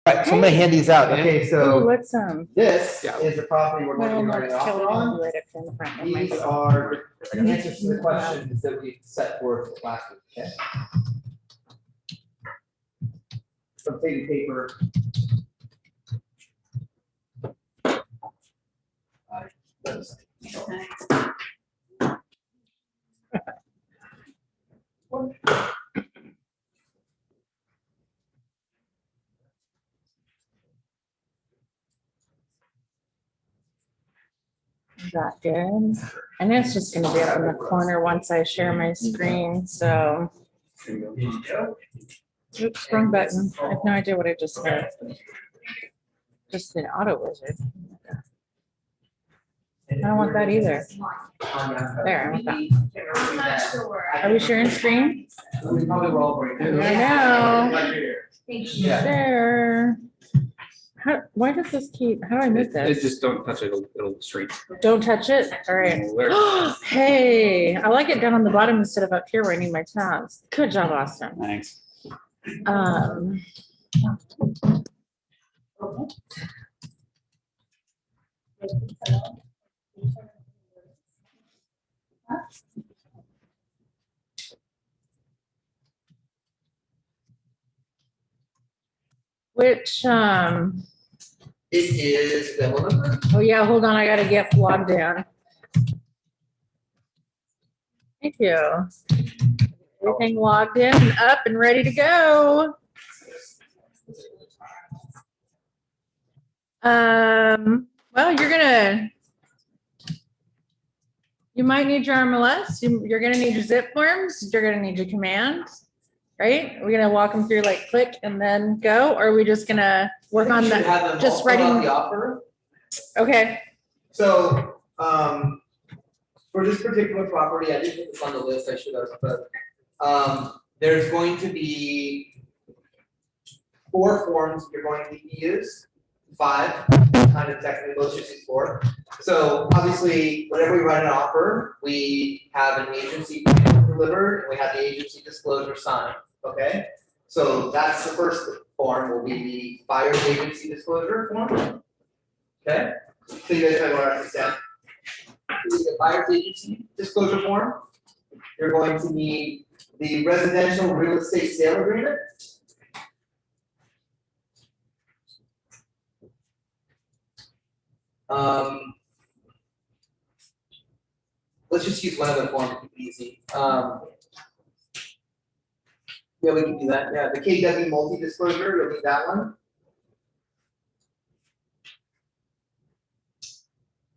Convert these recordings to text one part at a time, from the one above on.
Right, so I'm gonna hand these out. Okay, Ooh, so let's this Yeah. is the property we're going to well, be let's running off kill it on. right up here in the front. Never These mind. are answers to the questions that we set forth last week. Okay. Some faded paper. Is that good? And it's just gonna be up in the corner once I share my screen, so. Oops, wrong button. I have no idea what I just hit. Just an auto wizard. I don't want that either. There, I want that. Are we sharing screen? We probably will all break it. I know. Yeah. Share. How, why does this keep, how do I move It this? just don't touch it, it'll straight. Don't touch it? All right. Hey, I like it down on the bottom instead of up here where I need my tabs. Good job, Austin. Thanks. Um, which, It is the one number. oh yeah, hold on, I gotta get logged in. Thank you. Everything logged in and up and ready to go. Well, you might need your MLS, you're gonna need your zip forms, you're gonna need your commands, right? We're gonna walk them through like click and then go, or are we just gonna work on that? Just writing. The offer. Okay, So, for this particular property, I didn't put this on the list, I should have, but, there's going to be 4 forms you're going to use, 5, kind of technically, let's just use 4. So obviously, whenever we write an offer, we have an agency delivered, and we have the agency disclosure signed, okay? So that's the first form, will be the buyer's agency disclosure form, okay? So you guys might want to write this down. So the buyer's agency disclosure form, you're going to need the residential real estate sale agreement. Let's just use one other form to keep it easy. Yeah, we can do that. Yeah, the KW multi-disclosure, you'll need that one.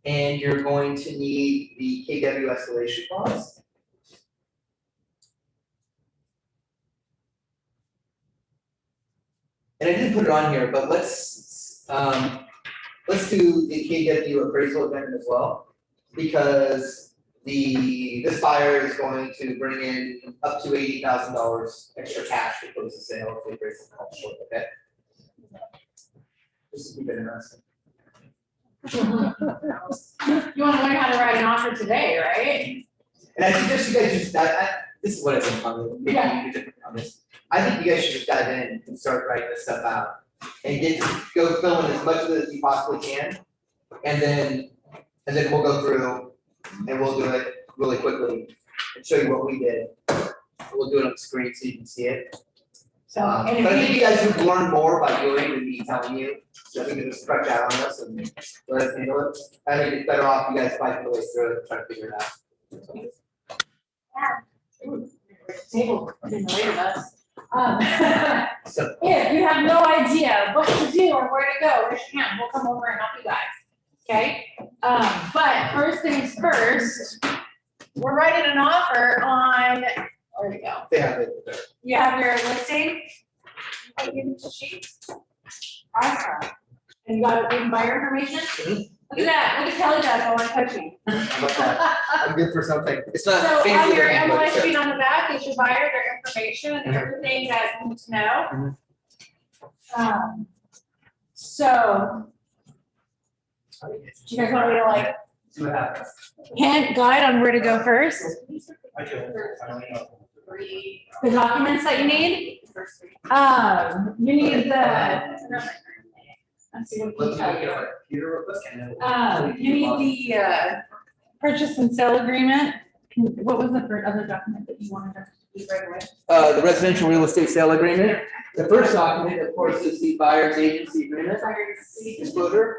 And you're going to need the KW escalation clause. And I didn't put it on here, but let's do the KW appraisal event as well, because this buyer is going to bring in up to $80,000 extra cash to close the sale if they raise the house short, okay? Just to keep it interesting. you wanna learn how to write an offer today, right? And I suggest you guys just, this is what I've been talking about, maybe you different on this. I think you guys should just dive in and start writing this stuff out. And go fill in as much of it as you possibly can. And then we'll go through and we'll do it really quickly and show you what we did. We'll do it on the screen so you can see it. So, But I think you guys would learn more by doing than me telling you. So we can just stretch out on this and let us handle it. I think it's better off you guys fighting the way through it and try to figure it out. Table didn't wait with us. So, If you have no idea what to do or where to go, raise your hand, we'll come over and help you guys, okay? But first things first, we're writing an offer on, where to go? they have it there. You have your listing? Give me the sheets. Awesome. And you got even buyer information? Mhm. Look at that, look at Kelly does while I'm coaching. How about that? I'm good for something. It's not So fancy on your looking, but MLS sure. sheet on the back is your buyer, their information, and everything that you need to know. So, do you guys want me to like See what happens. hand guide on where to go first? I don't know. the documents that you need. You need the. Let's see what Let's we tell look you. at my computer real quick and then. You need the, purchase and sale agreement. What was the first other document that you wanted us to do right away? The residential real estate sale agreement. The first document, of course, is the buyer's agency agreement disclosure.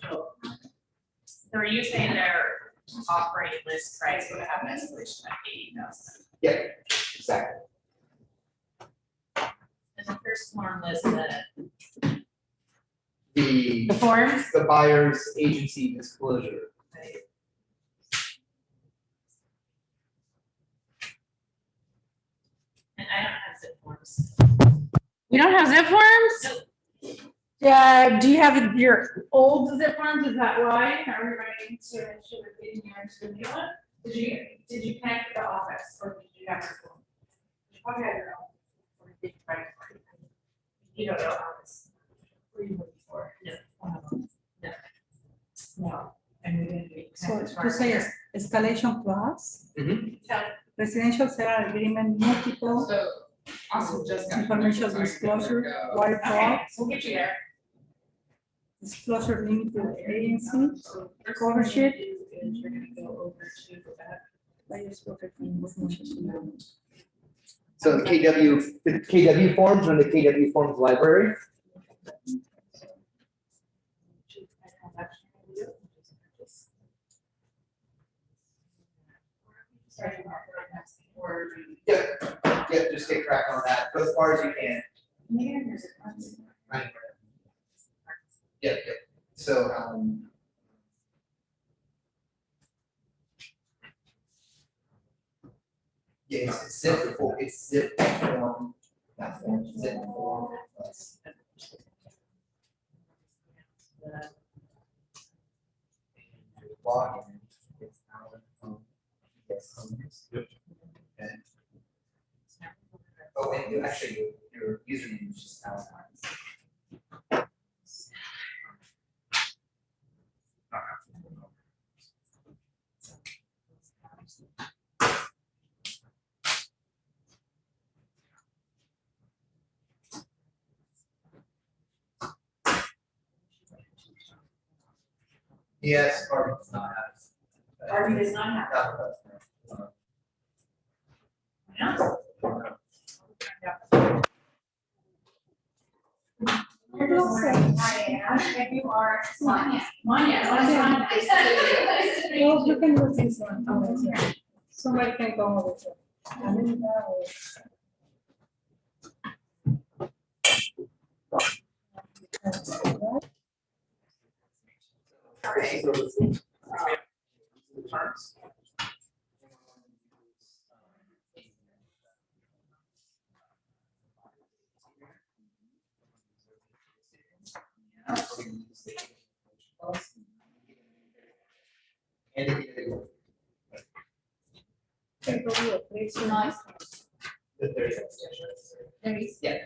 So are you saying their operating list price would have an escalation of 80,000? Yeah, exactly. And the first form was the, The, The forms? the buyer's agency disclosure. and I don't have zip forms. You don't have zip forms? Yeah, do you have your old zip forms? Is that why? Are we running to ensure that getting here to the new one? Did you connect to the office or did you have your phone? You probably had your own. Or did you try to- You don't know how this. Were you looking for? No. No. No. And we didn't do it. So to say escalation clause, Tell- residential sale agreement, multiple So also just. information disclosure, wire fraud, We'll get you there. disclosure limited agency, cover sheet. Is you're gonna go over to that. buyer's broker information. So the KW forms are in the KW forms library. Yeah, just get crack on that, go as far as you can. Right. Yeah, so, yeah, it's zip form, it's zip form, not form, zip form. Login, it's Alan, yes. Yep. And. Oh, and you actually, your username is just Alan. Yes, Harvey does not have. Harvey does not have. If you are Manya. Well, you can use this one. Somebody can go over it. Okay, so it's, terms. And Can go to a place or not. there's. Yeah.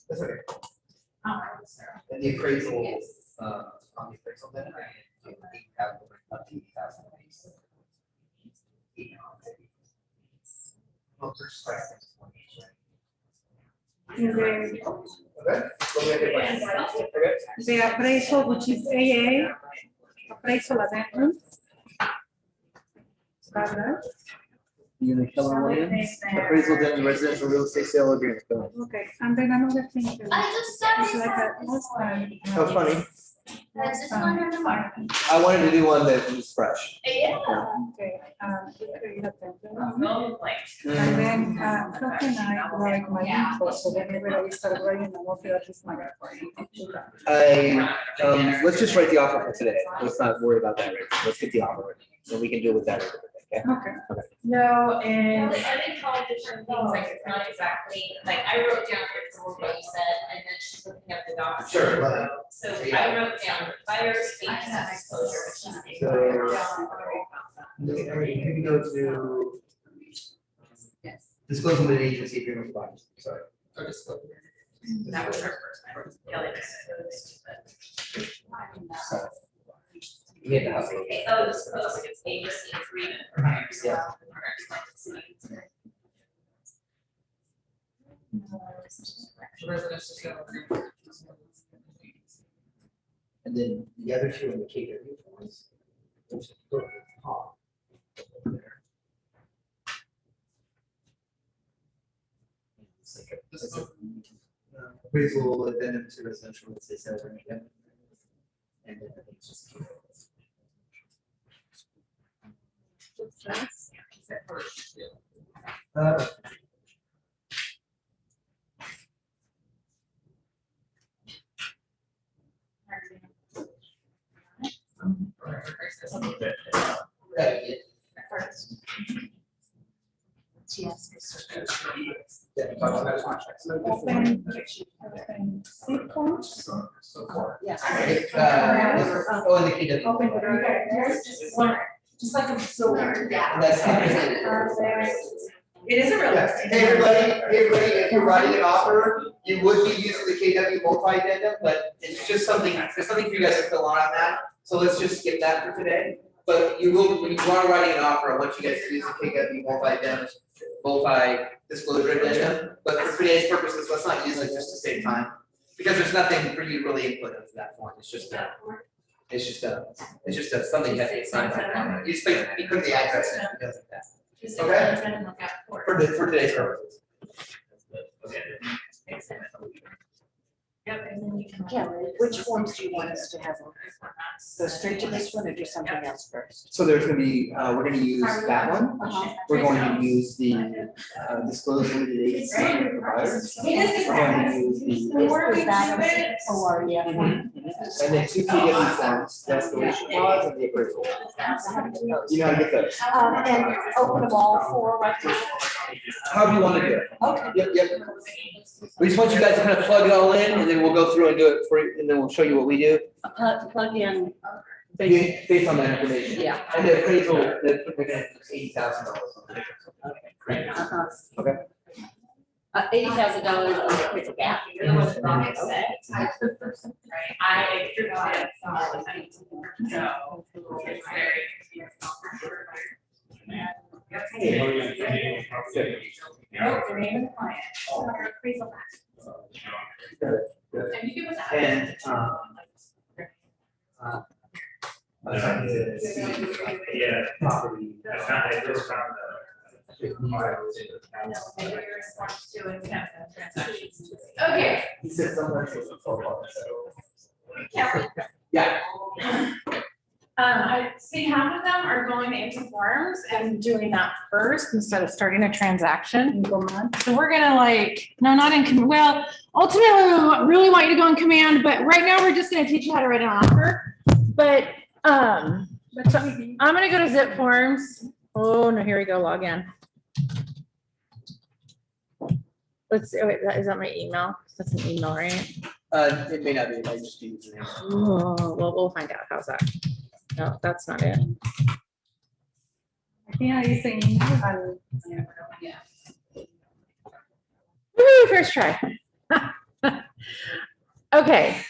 That's okay. And the appraisal, on the appraisal then, you have up to 80,000. Well, purchase price is 1 In the, Okay, so we have the question. the appraisal, which is AA, appraisal addendum. Right? Unit Keller Williams, appraisal done residential real estate sale agreement. Go Okay, and then another thing. that I just saw It's it. like a last time. ahead. How funny. I just wanted to mark. I wanted to do one that was fresh. Yeah. Okay, you have that. No, like. And then, Kathy and I write my info, so whenever I start writing, I'm okay, that is my. Let's just write the offer for today. Let's not worry about that right now. Let's get the offer, and we can deal with that. Okay. Okay. No, and I didn't call it different things, like it's not exactly, like I wrote down what you said, and then she's looking up the docs. Sure, but- So I wrote down buyer's agency disclosure, which is. You can go to disclosing the agency agreement with buyers, sorry. Or disclosure. That was her first time. Kelly said it was, but. You get the house. Okay, so this looks like it's agency agreement for buyers. Yeah. And then the other two in the KW ones. Which go to the top. Over there. It's like appraisal addendum to residential, let's say, seven, and then I think it's just. Uh, yeah, yeah, we talked about contracts. Open sequence. Yeah. Oh, and the KW. Open. Just like a silver. That's. It is a real. Yeah. Hey, everybody, if you're writing an offer, you would be using the KW multi-addendum, but it's just something, there's something for you guys to fill on that. So let's just skip that for today. But you will, when you are writing an offer, I want you guys to use the KW multi-addendum, multi-disclosure addendum. But for today's purposes, let's not use it just to save time. Because there's nothing for you to really input into that form. It's just something that gets signed by. You just like, you put the address in, it does that. Okay. For today's purposes. Yep, and then you can. Yeah, which forms do you want us to have? Go straight to this one or do something else first? So there's gonna be, we're gonna use that one. We're going to use the disclosure limited agency providers. We're going to use the. Is that or yeah? And then two KW forms, that's the escalation clause and the appraisal. You know how to get those. And open them all for right now. However you wanna do it. Okay. Yep. We just want you guys to kind of plug it all in and then we'll go through and do it for you, and then we'll show you what we do. Plug in. Based on that information. Yeah. And the appraisal, we're gonna $80,000. Uh-huh. Okay. $80,000 on the appraisal gap. Right, I drew it all the time, so it's very. Nope, the name of the client. Appraisal back. And you give us that. And, Yeah. property. That's not, I just found And your response to it, transactions. Okay. He said somewhere. Yeah. Yeah. I see half of them are going into forms and doing that first instead of starting a transaction. So we're gonna no, not in, well, ultimately, we really want you to go in command, but right now we're just gonna teach you how to write an offer. But, so I'm gonna go to zip forms. Oh, no, here we go, log in. Let's see, wait, is that my email? That's an email, right? It may not be, it might just be username. Oh, well, we'll find out. How's that? No, that's not it. I think I'm using. Woo, first try. Okay.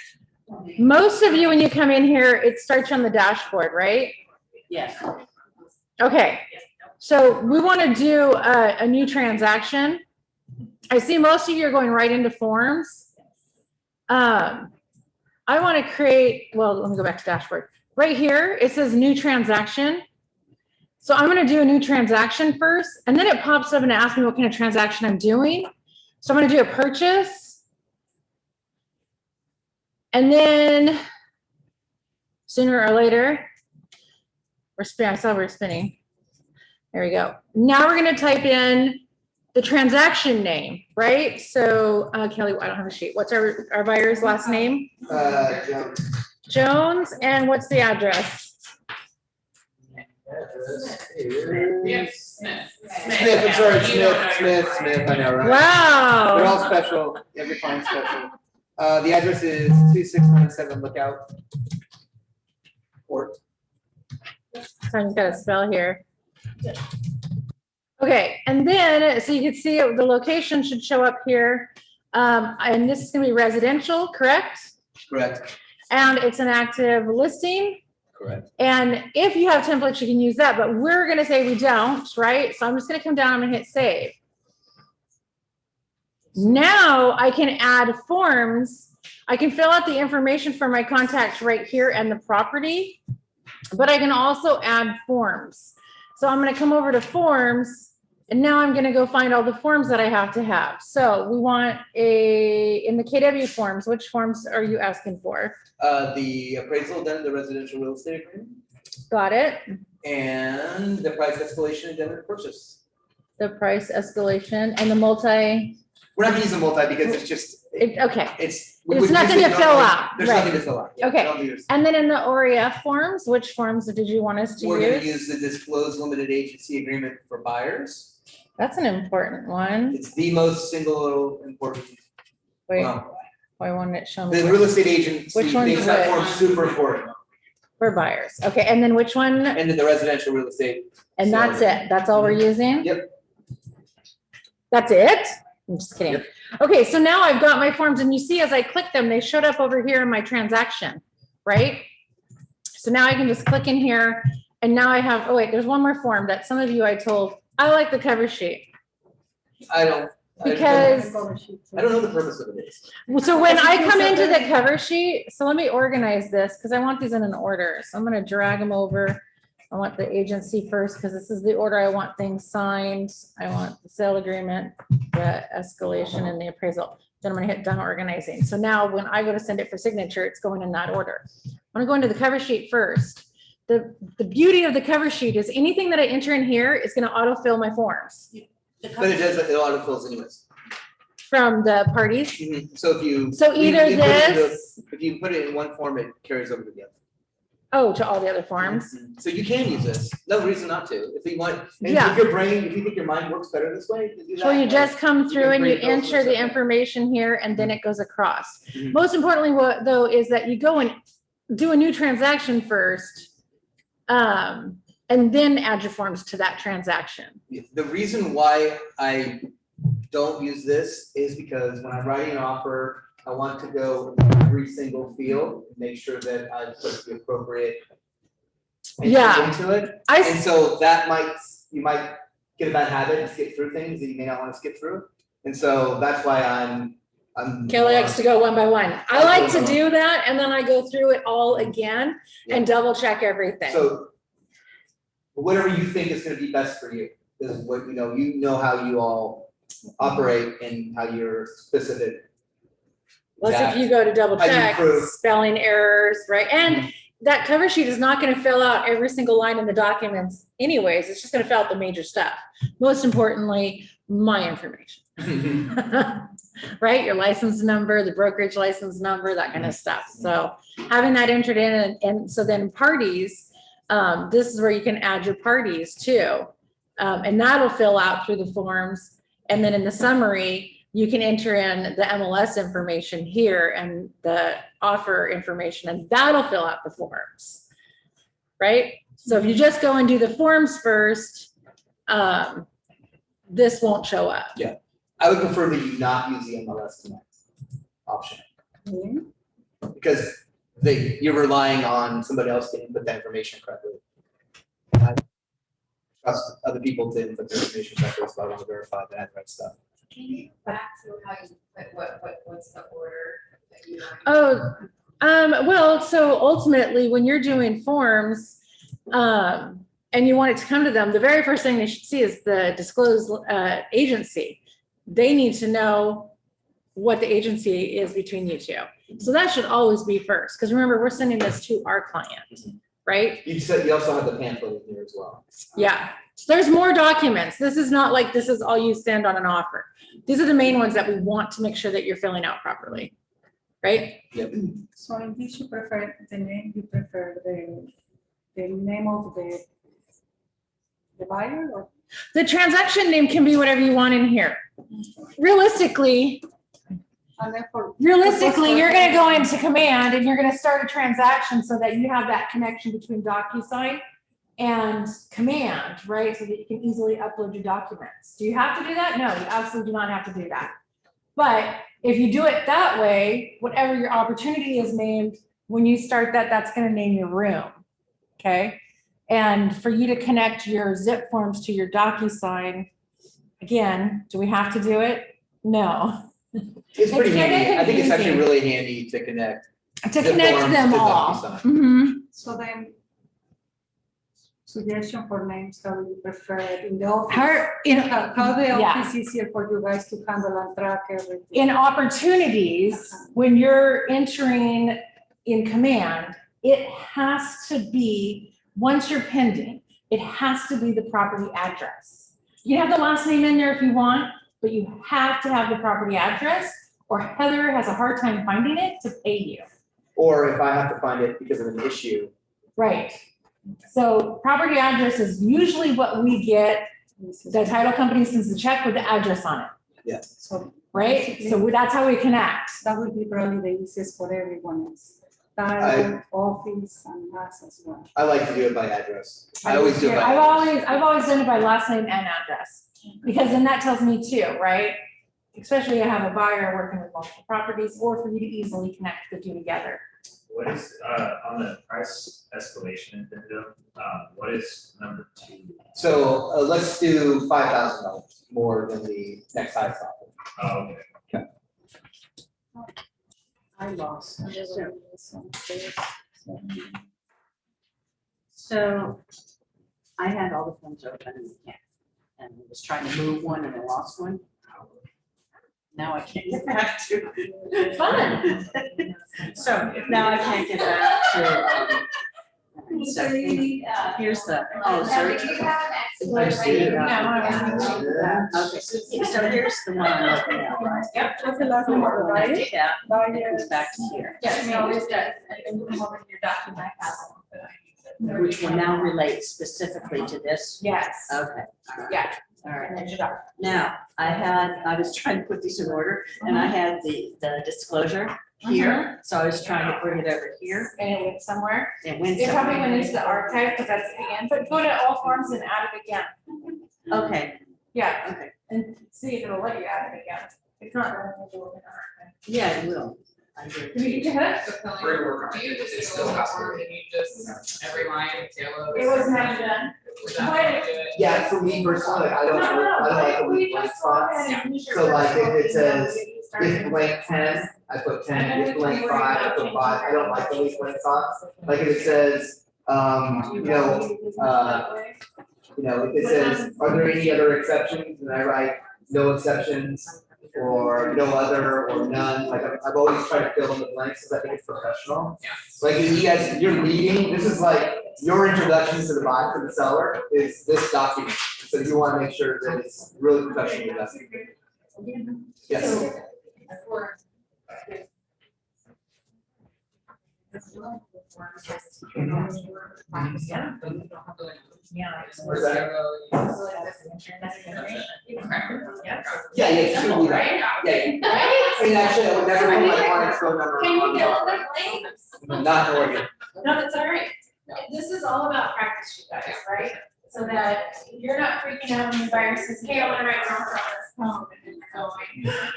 Most of you, when you come in here, it starts on the dashboard, right? Yes. Okay. So we want to do a new transaction. I see most of you are going right into forms. I want to create, well, let me go back to dashboard. Right here, it says new transaction. So I'm going to do a new transaction first, and then it pops up and asks me what kind of transaction I'm doing. So I'm going to do a purchase. And then sooner or later, I saw we're spinning. There we go. Now we're going to type in the transaction name, right? So Kelly, I don't have a sheet. What's our buyer's last name? Jones. Jones, and what's the address? Smith. Smith, I'm sorry, Smith, I know, right? Wow. They're all special, every client's special. The address is 2697 Lookout Court. So I've got a spell here. Okay, and then, so you can see the location should show up here. And this is gonna be residential, correct? Correct. And it's an active listing. Correct. And if you have templates, you can use that, but we're gonna say we don't, right? So I'm just gonna come down and hit save. Now I can add forms. I can fill out the information for my contacts right here and the property, but I can also add forms. So I'm gonna come over to forms, and now I'm gonna go find all the forms that I have to have. So we want in the KW forms, which forms are you asking for? The appraisal, then the residential real estate agreement, Got it? and the price escalation and then purchase. The price escalation and the multi, We're not gonna use a multi because it's just, okay. it's. It's nothing to fill out, There's right. nothing to fill out. Yeah, Okay. don't use- And then in the OREF forms, which forms did you want us to We're gonna use? use the disclosed limited agency agreement for buyers. That's an important one. It's the most single important. Wait, well, why won't it show me? The which- real estate agency Which one's thinks that which? form's super important, For buyers. Okay, and then which one? and then the residential real estate. And that's it. That's all we're using? Yep. That's it? I'm just kidding. Yep. Okay, so now I've got my forms and you see as I click them, they showed up over here in my transaction, right? So now I can just click in here and now I have, oh wait, there's one more form that some of you I told, I like the cover sheet. I don't. Because- I don't know the purpose of it is. So when I come into the cover sheet, so let me organize this because I want these in an order. So I'm gonna drag them over. I want the agency first because this is the order I want things signed. I want the sale agreement, the escalation and the appraisal. Then I'm gonna hit done organizing. So now when I go to send it for signature, it's going in that order. I'm gonna go into the cover sheet first. The beauty of the cover sheet is anything that I enter in here is gonna autofill my forms But it does, it autofills anyways. from the parties. So if you. So either you put it in the- this, If you put it in one form, it carries over to the other. oh, to all the other forms. So you can use this, no reason not to, if you want, and Yeah. if your brain, if you think your mind works better this way, you do that. So you just come through and you bring those enter the separate. information here and then it goes across. Mhm. Most importantly, what though, is that you go and do a new transaction first. And then add your forms to that transaction. The reason why I don't use this is because when I'm writing an offer, I want to go every single field, and make sure that I put the appropriate Yeah. entry into it. I, And so that you might get a bad habit and skip through things that you may not want to skip through. And so that's why I'm. Kelly likes to go one by one. I like to do that and then I go through it all again and double check everything. So whatever you think is gonna be best for you, is what, you know how you all operate and how you're specific. Plus, if you go to double How do you check, prove- spelling errors, right? And that cover sheet is not gonna fill out every single line in the documents anyways. It's just gonna fill out the major stuff. Most importantly, my information. Right? Your license number, the brokerage license number, that kind of stuff. So having that entered in and so then parties, this is where you can add your parties too. And that'll fill out through the forms. And then in the summary, you can enter in the MLS information here and the offer information, and that'll fill out the forms. Right? So if you just go and do the forms first, this won't show up. I would prefer that you not use the MLS tonight option. Because you're relying on somebody else to input that information correctly. I trust other people to input their information correctly, so I want to verify that right stuff. Can you go back to how you put, what's the order that you want? Well, so ultimately, when you're doing forms, and you want it to come to them, the very first thing they should see is the disclosed agency. They need to know what the agency is between you two. So that should always be first, because remember, we're sending this to our client, right? You said you also have the pamphlet in here as well. Yeah, so there's more documents. This is not like this is all you send on an offer. These are the main ones that we want to make sure that you're filling out properly, right? So in this, you prefer the name, you prefer the name of the buyer or? The transaction name can be whatever you want in here. Realistically, And then for. you're gonna go into command and you're gonna start a transaction so that you have that connection between DocuSign and command, right? So that you can easily upload your documents. Do you have to do that? No, you absolutely do not have to do that. But if you do it that way, whatever your opportunity is named, when you start that, that's gonna name your room. okay? And for you to connect your zip forms to your DocuSign, again, do we have to do it? No. It's pretty It's kinda handy, I think it's actually confusing. really handy to connect. To Zip connect forms them to all. DocuSign. Mhm. So then, suggestion for names, how do you prefer it in the office? How the Yeah. office easier for you guys to handle and track everything? In opportunities, when you're entering in command, it has to be, once you're pending, it has to be the property address. You can have the last name in there if you want, but you have to have the property address, or Heather has a hard time finding it to pay you. Or if I have to find it because of an issue, Right. So property address is usually what we get, the title company sends the check with the address on it, So right? So that's how we connect. that would be probably the easiest for everyone else. Title, office, and us as well. I like to do it by address. I always do it by I've always done it by last name and address, because then that tells me too, right? Especially I have a buyer working with multiple properties, or for you to easily connect the two together. What is, on the price escalation addendum, what is number 2? So let's do $5,000 more than the next highest offer. Oh, okay. I lost. So I had all the phones open and was trying to move one and I lost one. Now I can't get back to. Fun. So now I can't get back to. So here's the, oh, Heather, sorry. do you have an I excellent see. rating? Okay, so here's the one I'm looking at. Yep. What's the last name of the When I buyer? did that, it Buyer. comes back to here, Yes, it always does, and you come over to your document, I have one. which will now relate specifically to this. Yes. Okay, all right. Yeah. All right. And then you got- Now, I was trying to put these in order and I had the disclosure here. So I was trying to bring it over here. And it went somewhere. It went It probably somewhere. went into the archive, because that's the end, but go to all forms and add it again. Okay, Yeah, okay. and see if it'll let you add it again. If not, then we'll do it in the archive. Yeah, it will. I do. Did we get your head? Great work on Do you it. just It's do still a has to form be. and you just, every line is yellow? It was never done. Was that how you do it? Yeah, for me personally, I don't like the We blank just go spots. ahead and use your So like if it personal says, email, you start If it. blank 10, I put 10, And then if we blank can 5, I worry put about 5, I don't like the changing blank spots. Like if it says, if it says, are there any other exceptions, and I write no exceptions, or no other, or none, like I've always tried to fill in the blanks, because I think it's professional. Like if you guys, you're reading, this is like, your introduction to the buyer, to the seller, is this document, so you wanna make sure that it's really professionally done. Yes. Yeah. Where's that? Yeah. Yeah, you can do that. Right? Yeah, Right? I mean, actually, I would never put my client's phone number Can you on fill the, in the blanks? not in Oregon. No, that's all right. This is all about practice, you guys, right? So that you're not freaking out when the buyer says, hey, I wanna write an offer on this home. And you're going,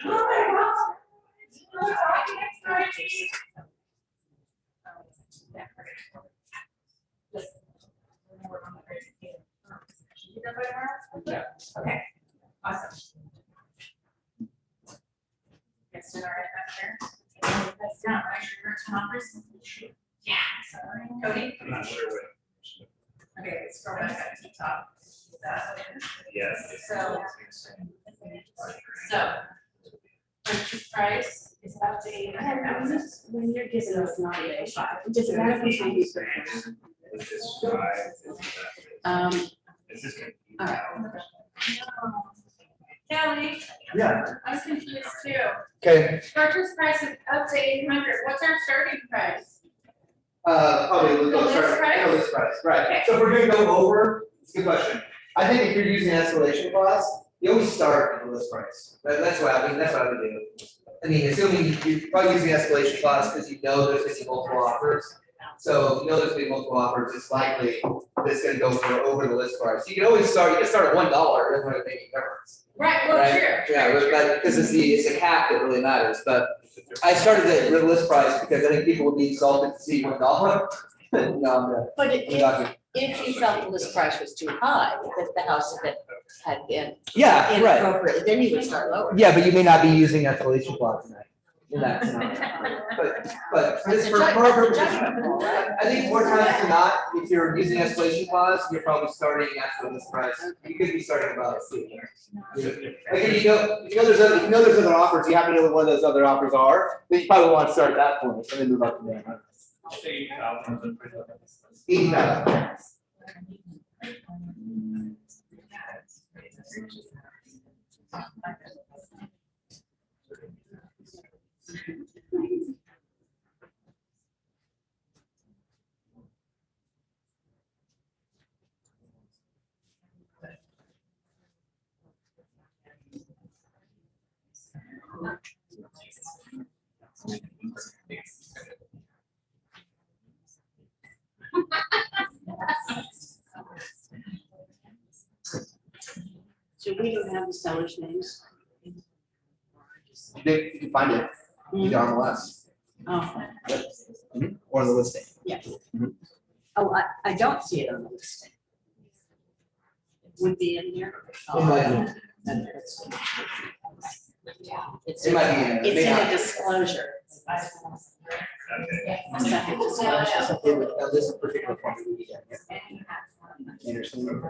oh my God. Oh, I can expect it. Just remember on the very beginning. Should you do that by tomorrow? Yeah. Okay, awesome. Yes, all right, that's there. That's down, right, your current offers? Yeah, sorry, Cody. I'm not sure what, Okay, let's scroll back up to the top. yes. So- Purchase price is up to $800,000. When you're giving us nomination. Just gotta be changed. Is this 5? Is this confusing? All right. Kelly, Yeah. I'm confused too. Okay, Purchase price is up to 800. What's our starting price? probably The list price? the list price, right. Okay. So if we're gonna go over, it's a good question. I think if you're using escalation clause, you always start at the list price. That's what I would do. I mean, assuming you're probably using escalation clause because you know there's gonna be multiple offers. So if you know there's gonna be multiple offers, it's likely that's gonna go for over the list price. You can always start, you can start at $1, it doesn't really make any difference. Right, well, Right. sure. Yeah, but because it's the cap that really matters, but I started at the list price because I think people would be insulted to see $1. No, But if you felt the list price was too high, if the house had been yeah, right. inappropriate, then you would start lower. Yeah, but you may not be using escalation clause tonight. In that scenario. But for this, It's a for judge- our it's a purposes, judgment call, right? I think more times than not, if you're using escalation clause, you're probably starting at the list price. You could be starting about a fee. Like if you know there's other offers, you happen to know what one of those other offers are, then you probably want to start at that point and then move up from there. 80,000. So we don't have the sellers' names? You can find it, in the RMLS, Oh, or the listing. oh, I don't see it on the listing. It would be in here? It might be. Then it's- It's It in, might be in there. it's May in not. a disclosure. Okay. A second disclosure. This particular point we need Anderson.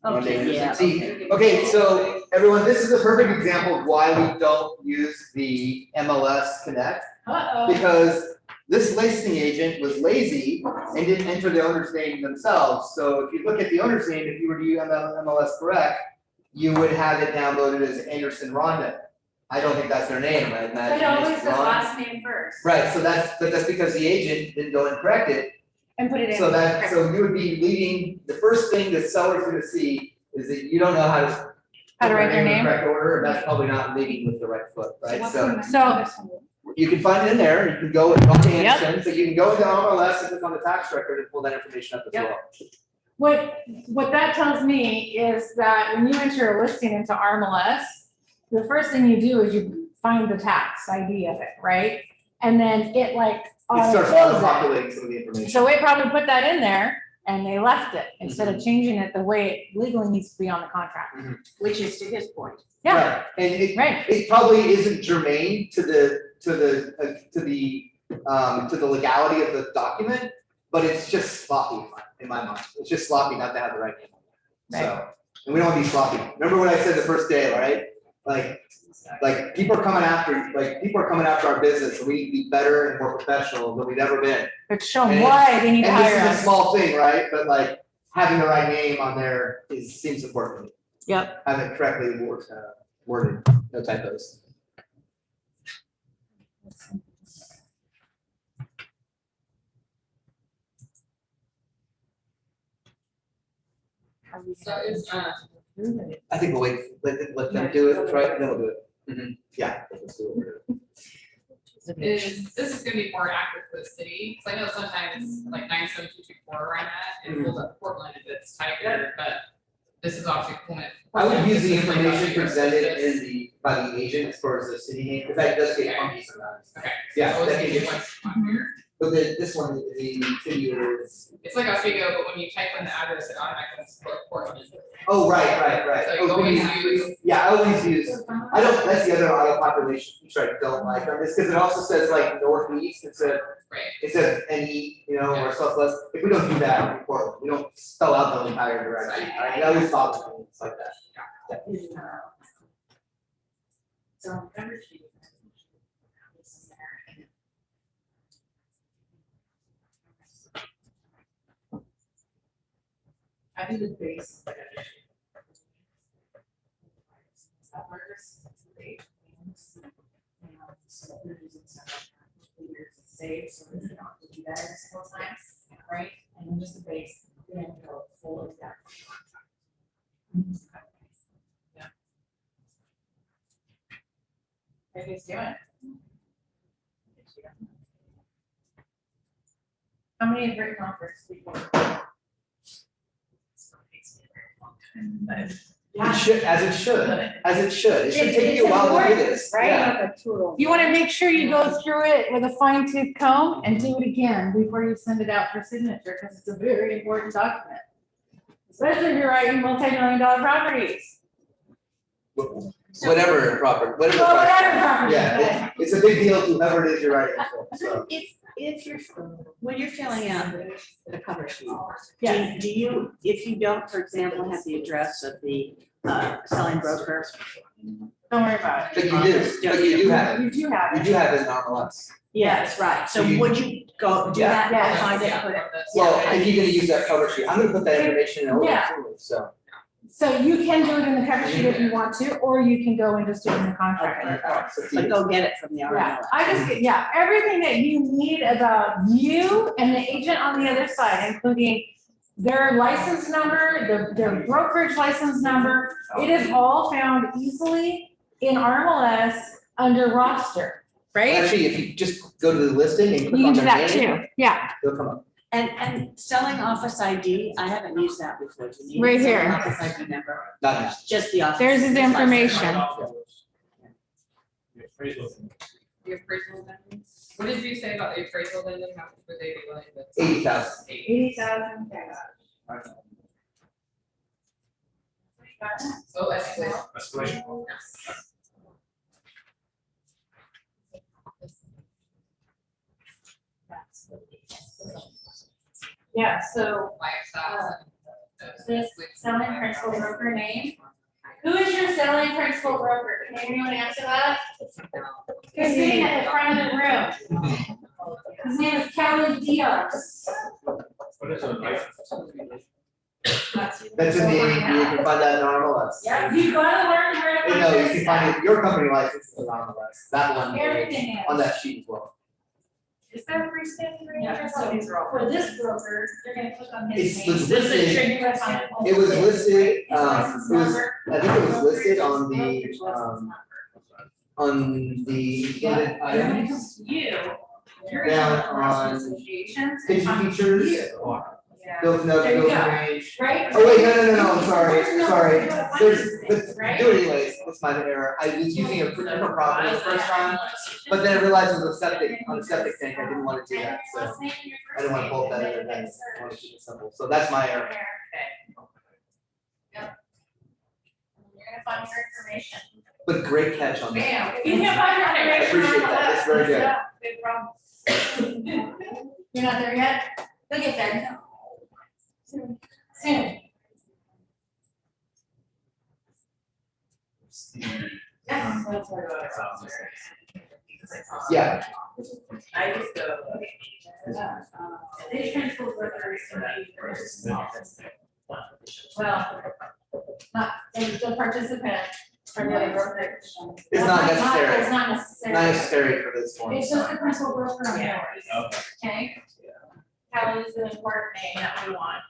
Okay, yeah. See, okay, so everyone, this is a perfect example of why we don't use the MLS Connect. Uh-oh. Because this listing agent was lazy and didn't enter the owner's name themselves. So if you look at the owner's name, if you were to use MLS Correct, you would have it downloaded as Anderson Rondon. I don't think that's their name, I imagine. But always it's the Ron- last name first. Right, so that's because the agent didn't go and correct it. And put it in. So you would be leading, the first thing the seller's gonna see is that you don't know how to. How to write their in the name? Correct order, and that's probably not leading with the right foot, right? So So- you can find it in there, you can go and talk to Yep. Anderson, so you can go into MLS and click on the tax record and pull that information up as Yep. well. What that tells me is that when you enter a listing into RMLS, the first thing you do is you find the tax ID of it, right? And then it like It starts auto-fills it. auto-populating some of the information. So it probably put that in there and they left it instead of changing it the way it legally needs to be on the contract. Which is to his point. Yeah, Right, and right. it probably isn't germane to the legality of the document, but it's just sloppy in my mind. It's just sloppy not to have the right name on it. So, and we don't want to be sloppy. Remember what I said the first day, right? Like people are coming after our business, and we need to be better and more professional than we've ever been. But show them And why they need to And hire this is a us. small thing, right? But like having the right name on there seems important. Yep. Have it correctly worded, no typos. So is, I think we'll wait, let them do it, right, then we'll do it. Yeah. let's do it. This is gonna be more accurate for the city, because I know sometimes like 97224 where I'm at, it pulls up Portland if it's tighter, but this is obviously pulling it. I would use the This is pretty much information your presented business. by the agent as far as the city name, because that does get funky sometimes. Okay. Yeah, So that it's can gonna be get- what's on here. But this one, the city is, It's like Oswego, but when you type in the address, it automatically puts Portland. oh, right. So you Oh, always we- use- Yeah, I always use, that's the other auto population feature I don't like on this, because it also says like northeast instead of NE, or southwest. If we don't do that in Portland, we don't spell out the entire direction, I always thought things like that. so. I think the base is like a. Save, so that you don't have to do that every single time, right? And then just the base, then go full of that. What he's doing. How many have written offers before? But It should, as it should, as it should. It should take you a It's while to do important, this. right? Yeah. Like a tool. You wanna make sure you go through it with a fine tooth comb and do it again before you send it out for signature, because it's a very important document. Especially if you're writing multi-million-dollar properties. Whatever proper, whatever. Well, whatever property. property, Yeah, it's a big deal to whoever it is you're writing for, so. If you're, when you're filling out the cover sheet, Yes. do you, if you don't, for example, have the address of the selling broker? Don't worry about But you do have it. it, You do have you it. do have it in RMLS. Yes, right. So You- would you go do Yeah. that, Yeah. find it, Yeah, put it? from this. Well, if you're gonna use that cover sheet, I'm gonna put that information in Yeah. over, so. So you can do it in the cover sheet if you want to, or you can go and just do it in the contract. So But go get it from the Yeah, RMLS. I just, yeah, everything that you need about you and the agent on the other side, including their license number, their brokerage license number, it is all found easily in RMLS under roster, right? Actually, if you just go to the listing and You click can on do their that name, too, yeah, they'll come up. And selling office ID, I haven't used that before. Do you need Right selling here. Office ID number, Not just. just the office. there's his license. information. The appraisal then, what did you say about the appraisal then, how much would they be willing to? 80,000. 80,000. So escalate. Escalation. Yeah, so Lifestyle. this selling principal broker name, who is your selling principal broker? Can anyone answer that? He's sitting at the front of the room. His name is Kelly Diaz. What is it? That's in the, you can find that in RMLS. Yeah, you've got to learn where to You find know, you this can find stuff. it, your company license is in RMLS, that one, is Everything on is. that sheet as well. Is there a freestanding range? Yeah, so For this broker, you're gonna click on his It's name. was This is listed- trigger us on It was listed, His license it was, number. I think it was listed on the, Brokerage license number. on the Yeah, included and when it items. comes to you, you're Down gonna on associations. and Picture find features, you. Yeah. built note, There you built go. range. Right? Oh, wait, no, I'm sorry, There's no sorry. way to find There's, these but things, right? do it anyways, that's my error. I was using a different property the first time, but then I realized it was a septic, on a septic tank, I didn't wanna do that, so. I didn't wanna bolt that in, and then I wanted to keep it simple, so that's my error. Yep. You're gonna find your information. But great catch on that. Bam, if you can't find your information. appreciate that. That's very good. Yeah, big problem. You're not there yet? You'll get there. Soon. Soon. Yes. Yeah, I just go. These principal brokers can be well, not, the participant from the other brokerage. It's not necessary. It's not necessary. not necessary for this one. It's just the principal broker on yours, Okay. okay? Kelly is the important name that we want.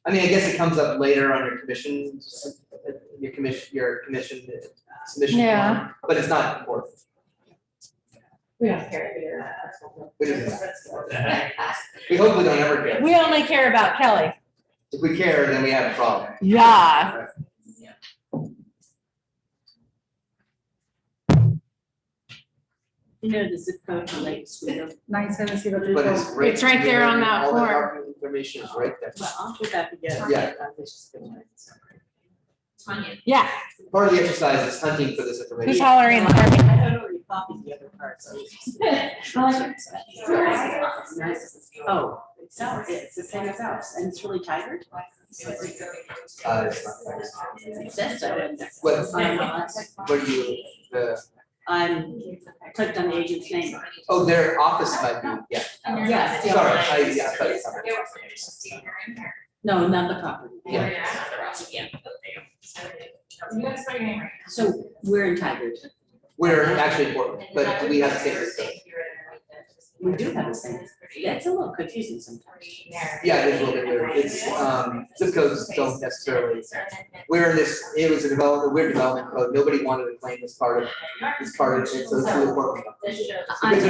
I mean, I guess it comes up later on your commission, your commission submission Yeah. form, but it's not important. We don't care. We We hopefully don't ever care. We only care about Kelly. If we care, then we have a problem. Yeah. You know the zip code for Lake Oswego? 970. But it's right. It's right there on that all form. our information is right there. Well, I'll put that together. Yeah. Tanya. Yeah, Part of the exercise is hunting for this who's information. hollering? I had already copied the other part, so. Oh, it's the same as ours, and it's really tighter. It's not nice. It says so in there. What- RMLS. Where do you, I'm clicked on the agent's name. oh, their office might be, yeah, Yes, the sorry, office. I thought it sounded- No, not the property. Yeah. You gotta spell your name right. So we're entitled. We're actually important, but we have the same system. We do have the same. That's a little confusing sometimes. Yeah, it is a little bit weird. It's, zip codes don't necessarily, we're in this, it was a weird development code. Nobody wanted to claim this part of it, so it's really important. Because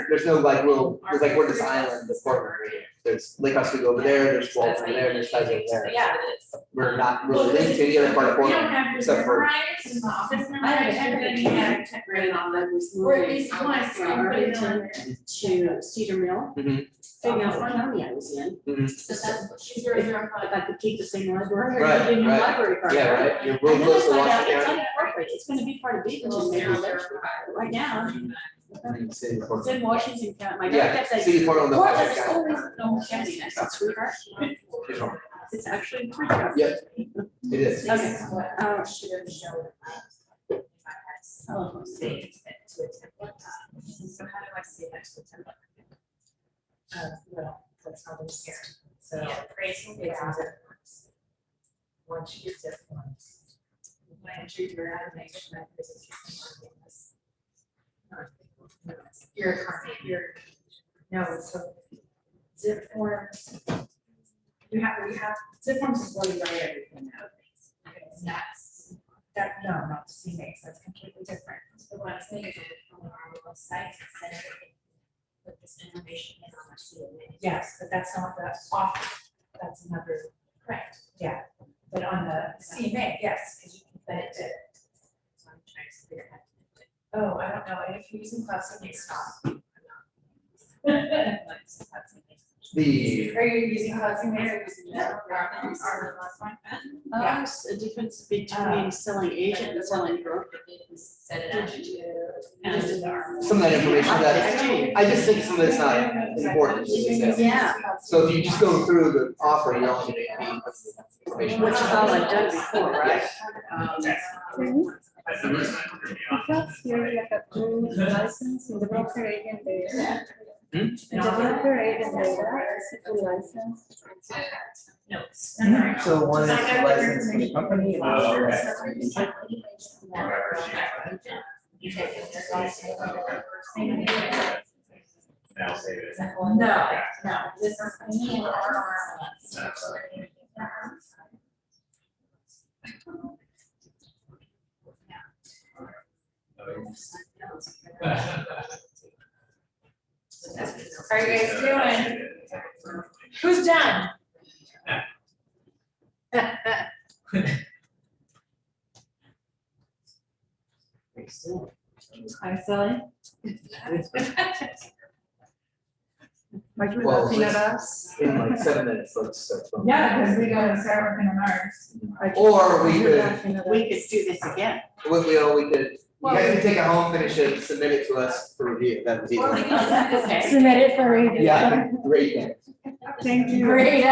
there's no like little, there's like, we're this island, the Portland area. there's Lake Oswego over there, there's Walton over there, and there's Tides over there. Yeah, it is. We're not really linked to any other part of We don't Portland, have your except for, memorized and the office I memorized, had and then a you have check right on, I was or at moving least once, from and put it on Arlington there. to Cedar Mill. Mhm. Figure out what county I was in, So that's what she's if I could keep the same library, or Right, the new right. library card. yeah, right, you're real And then close to I find out Washington it's County. unincorporated, it's gonna be part of Beaverton maybe eventually, but right now, City of it's Portland. in Washington County, my dad Yeah, kept saying. City of Portland, the Portland Washington is County. always Oklahoma County, I said, sweetheart, it's actually pretty rough. Yep. It is. Okay, Should have shown. If I had some saved it to a template. So how do I save that to a template? Well, that's how they're here. So creating the zip forms. Once you use zip forms. Enter your animation that this is your current, no, so zip forms. We have, zip forms is where you write everything out. Okay, no, not the CMAX, that's completely different. So what I'm saying is on our website, send it, put this information in on our CMA. Yes, but that's not the offer, that's another, correct, yeah, but on the CMA, yes, because you can put it to. So I'm trying to figure out. Oh, I don't know, and if you're using Cloud CMA, stop. The, Are you using Cloud CMA or using Yeah. Yeah. It's a difference between selling agent and selling broker. Set it up to. some of that information that, I just think some of it's not important to the sale. Yeah. So if you just go through the offer, you only need information. Which is all I've done before, right? Because here like a two license in the broker agent data. Hmm? In the broker agent data, it's a full license. Notes. So one is licensed for the company and You take it. Now save it. No, this is me and our. How are you guys doing? Who's done? I'm selling. Like you're Well, laughing at us. in like 7 minutes, let's start. from- Yeah, because we gotta start working on ours. Or we You're could- laughing at We us. could do this again. We could, you guys can take it home, finish it, submit it to us for review, that was easy. Okay. Submit it for review. Yeah, great. Thank you. Great.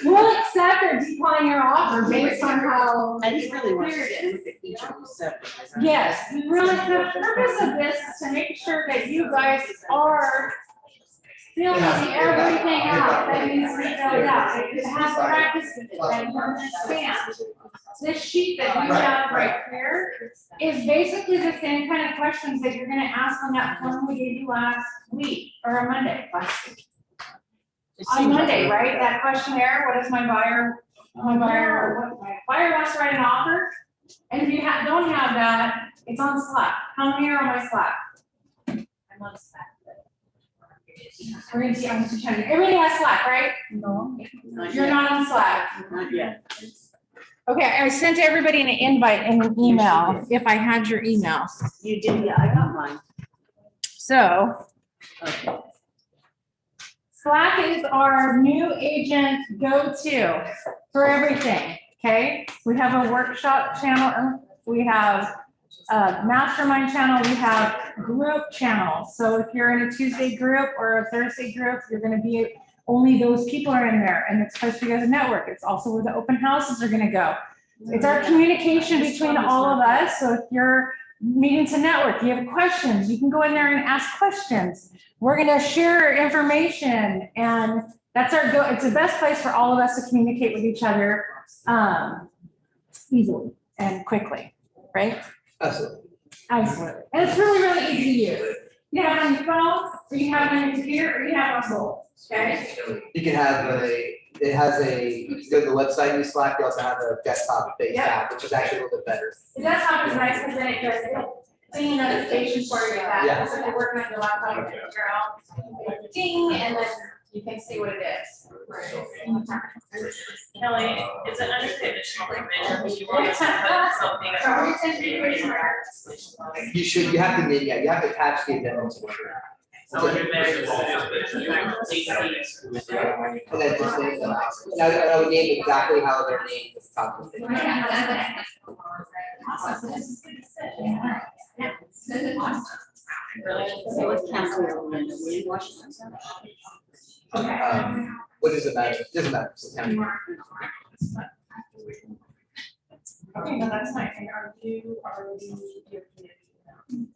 We'll accept or decline your offer based on how. And he really wants to look at each of these separate. Yes, really, the purpose of this is to make sure that you guys are filling everything out that needs to be filled out. It has practice with it, and you understand. This sheet that you have right here is basically the same kind of questions that you're gonna ask on that form we gave you last week, or on Monday, last week. On Monday, right, that questionnaire, what is my buyer, what my buyer wants to write an offer? And if you don't have that, it's on Slack. How many are on my Slack? I'm on Slack, but. We're gonna see, I'm just checking. Everybody has Slack, right? No. Not You're yet, not on Slack. not yet. Okay, I sent everybody an invite in an email, if I had your email. You did, yeah, I got mine. So Okay. Slack is our new agent go-to for everything, okay? We have a workshop channel, we have a mastermind channel, we have group channels. So if you're in a Tuesday group or a Thursday group, you're gonna be, only those people are in there, and it's supposed to be as a network. It's also where the open houses are gonna go. It's our communication between all of us, so if you're needing to network, you have questions, you can go in there and ask questions. We're gonna share information, and that's our go, it's the best place for all of us to communicate with each other, easily and quickly, right? Absolutely. Absolutely. And it's really, really easy to use. You can have it on your phone, or you can have it on your computer, or you can have it on mobile, okay? You can have it has you can go to the website, use Slack, you also have a desktop based Yeah. app, which is actually a little bit better. The desktop is nice because then it does ding notifications for you that, Yeah. so if you're working on your laptop, you can figure out ding, and then You can see what it is. Kelly, is it under conditional permission? Do you want us to put something about? You have to, you have to attach the addendum to it. So under there, it's And then just name them. And I would name exactly how they're named at the top of the thing. So let's cancel it, Linda, will you watch this? What does it matter? Doesn't matter. It's the county. Okay, no, that's fine, and are you already your community?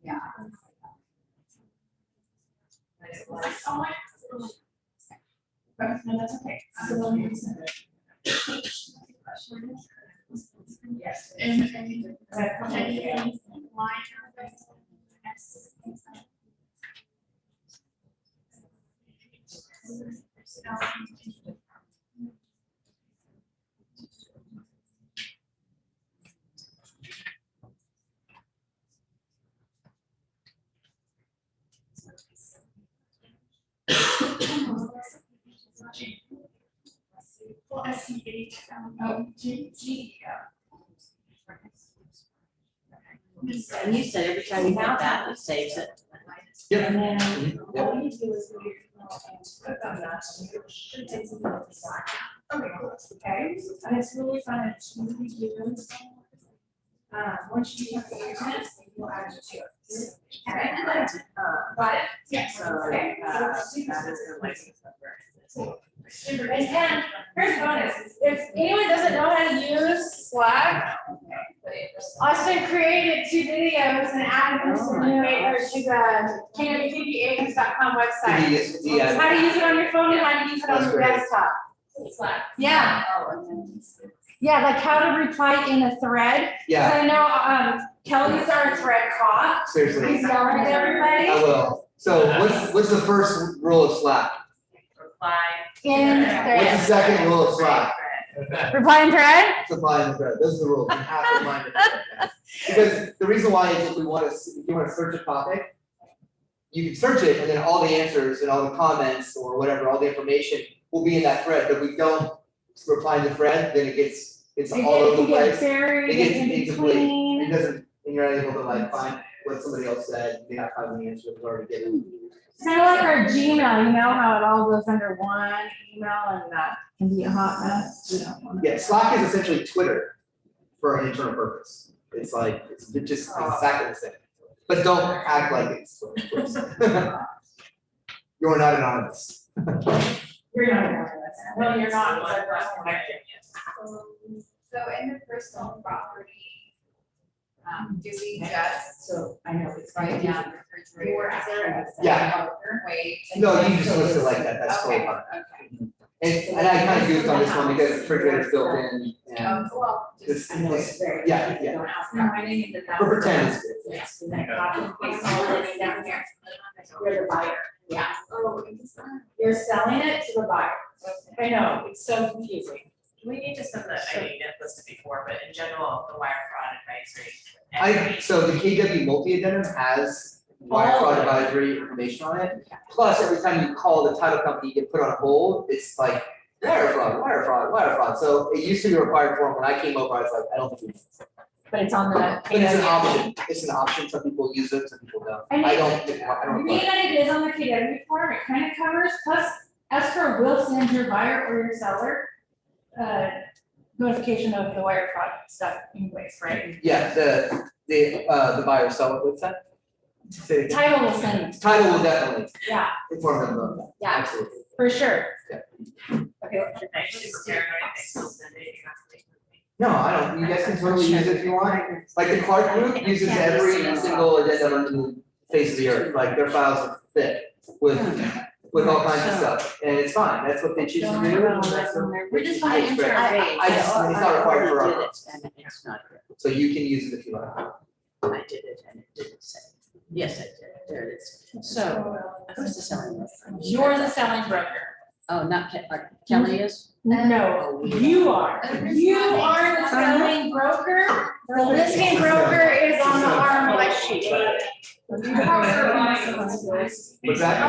Yeah. No, that's okay. Yes. Well, SCH, G. And you said every time you hit that, it saves it. Yep. And then Yep. all you do is move your thumb down, should take some of the side. Okay, and it's really fun, it's really cute. Once you have the internet, you'll add it to it. Okay. Got it? Yes. Okay. That is the license number. And then, here's a bonus, if anyone doesn't know how to use Slack, Austin created 2 videos and added them to the KWTVAgents.com website. The, How to use it on your phone and how to use it on That's your great. desktop. Slack. Yeah, yeah, like how to reply in a thread. 'Cause yeah, I know, Kelly's our thread cop, seriously, he's yelling at I everybody will. So what's the first rule of Slack? Reply. in What's the thread. second rule of Slack? Reply in thread? Supply and thread, those are the rules, you have to find it. Because the reason why is if you wanna search a topic, you can search it and then all the answers and all the comments or whatever, all the information will be in that thread, but if we don't reply in the thread, then it's all over the It gets place. buried It gets in incomplete, between. it doesn't, and you're not able to like find what somebody else said, you not find the answer that's already given. It's kind of like our Gmail, you know how it all goes under one email and that can be a hot mess. We don't want Yeah, Slack is essentially Twitter for an internal purpose. It's like, it's just exactly the same. But don't act like it's Twitter, please. You're not anonymous. You're not gonna have Well, you're not. So in the personal property, do we just, so I know it's write down refrigerator, is there a Yeah. way to? No, you just list it like that, that's totally Okay, fine. okay. And I kind of goofed on this one because the refrigerator's built in and Well, this, just, I know it's very. yeah, yeah. Don't ask them, I didn't get that. For pretend it's good. Yes, and then copy and paste all of it down here. You're the buyer, yeah. Oh, You're selling it to the buyer. I know, it's so confusing. We need to send that, I mean, I've listed before, but in general, the wire fraud advisory. So the KW multi-addendum has wire fraud advisory information on it. Plus, every time you call the title company, you get put on hold, it's like wire fraud, wire fraud, wire fraud. So it used to be a required form. When I came over, I was like, I don't think we need it. But it's on the. But it's an option. It's an option. Some people use it, some people don't. I mean, I don't. Being that it is on the KW form, it kind of covers, plus escrow will send your buyer or your seller notification of the wire fraud stuff anyways, right? Yeah, the buyer seller, what's that? Say it again. Title will send, Title will definitely yeah, inform them of that. yeah, Absolutely. for sure. Okay, what's your next, super paranoid, they'll send it, you have to take with me. No, I don't. You guys can totally use it if you want. Like the Clark group uses every single addendum on the face of the earth. Like their files are thick with all kinds of stuff. And it's fine. That's what they choose to Don't do. worry and about that's that. what- We're just I gonna enter expect- a rate. I just, it's not required for already our. did it, and it's not good. So you can use it if you like. I did it and it didn't say. Yes, I did. There it is. So, who's the selling? You're the selling broker. Oh, not Kelly is? No, you are. You are the selling broker. The listing broker is on the RMLS sheet. Leave it How there. are buying What's that?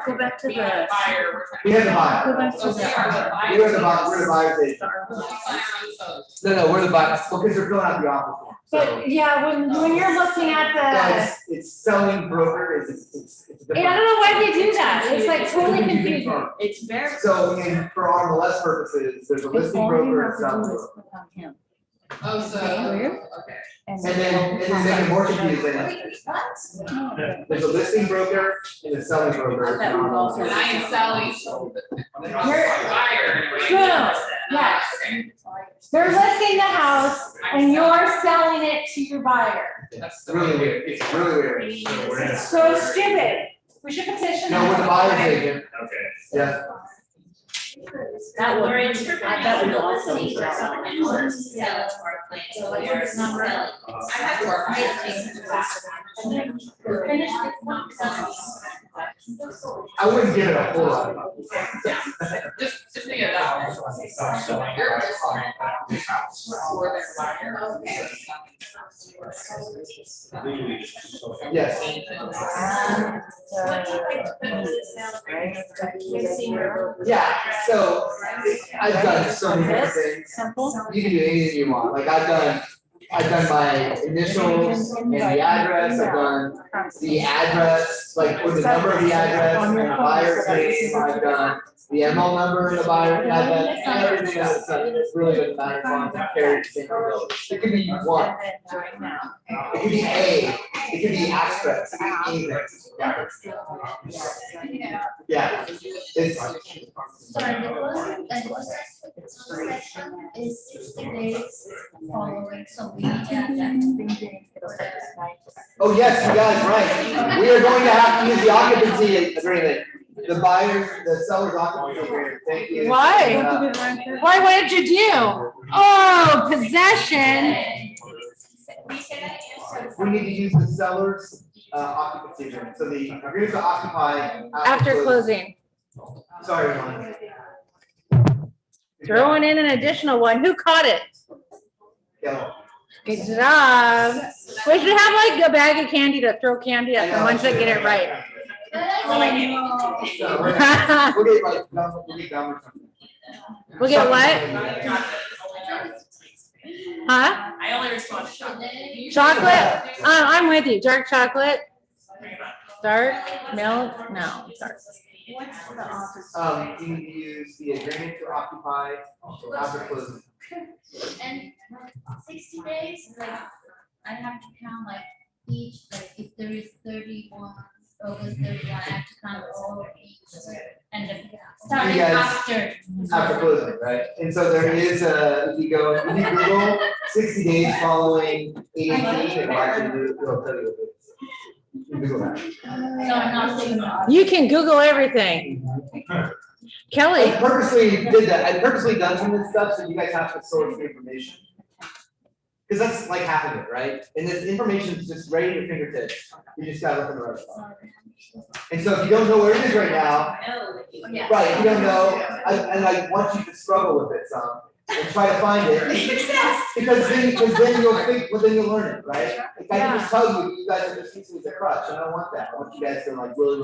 Go back to We the- have a buyer, we're trying to- We have the buyer. Go back to So we are the buyer. We're the buyer, we're the buyer's agent. We sign our own sellers. No, we're the buyer, well, because they're filling out the offer form, so. But yeah, when you're looking at No, it's selling broker, it's a different. yeah, I don't know why they do that. It's like totally It's a confusing confusing. firm. It's very. So, for MLS purposes, there's a If listing all you broker have and to do selling is broker. click on him. Oh, so, Where? okay. And then make it more confusing, there's a listing broker and a selling broker. I thought we were also- And I am selling. You're- Buyer. Boom. Yes. Okay. They're listing the house and you're selling it to your buyer. That's It's the really way. weird, it's really weird. So we're gonna. So stupid. We should petition. No, we're the buyer's agent, Okay. yeah. That would, We're I bet we also. Sell it to our clients, so we are selling. I have to work. Finish this one. I wouldn't give it a whole lot. Just think of that. You're just for their buyer. Yes. Yeah, so I've done so many different things. Simple. You can do anything you want, like I've done my initials and the address, I've done the address, like with the number of the address and the buyer's name, I've done the ML number and the buyer, I've done everything else, it really doesn't matter as long as I carry the same result. It could be one, it could be A, it could be asterisk, it could be anything. Yeah, it's, Sorry, the closing, section is 60 days following, so we need to add that. oh yes, you guys, right, we are going to have to use the occupancy agreement, the buyer, the seller's occupancy agreement, thank you. Why? Why, what did you do? Oh, possession. We need to use the seller's occupancy agreement, so the agreement to occupy. After closing, Sorry, everyone. throwing in an additional one. Who caught it? Yeah. Good job. We should have like a bag of candy to throw candy at the ones that get it right. So we'll get like, we'll get gum or something. We'll get what? Huh? I only respond to chocolate. Chocolate? I'm with you. Dark chocolate? Dark milk? No, dark. You need to use the agreement to occupy after closing. And 60 days, like, I have to count like each, like if there is 31, August 31, I have to count all of each. And then starting guys- after. After closing, right? And so there is if you go, if you Google 60 days following 8/18, it will actually do, it'll tell you what it is. You can Google that. So I'm not saying. You can Google everything. Kelly, I purposely did that, I purposely done some of this stuff, so you guys have to source the information. Cause that's like half of it, right? And this information is just right at your fingertips, you just gotta look in the right spot. And so if you don't know where it is right now, Yeah. right, if you don't know, and I want you to struggle with it some, and try to find it. Because then you'll think, well, then you'll learn it, right? If I can just tell you, you guys are just using it as a crutch, and I don't want that, I want you guys to like really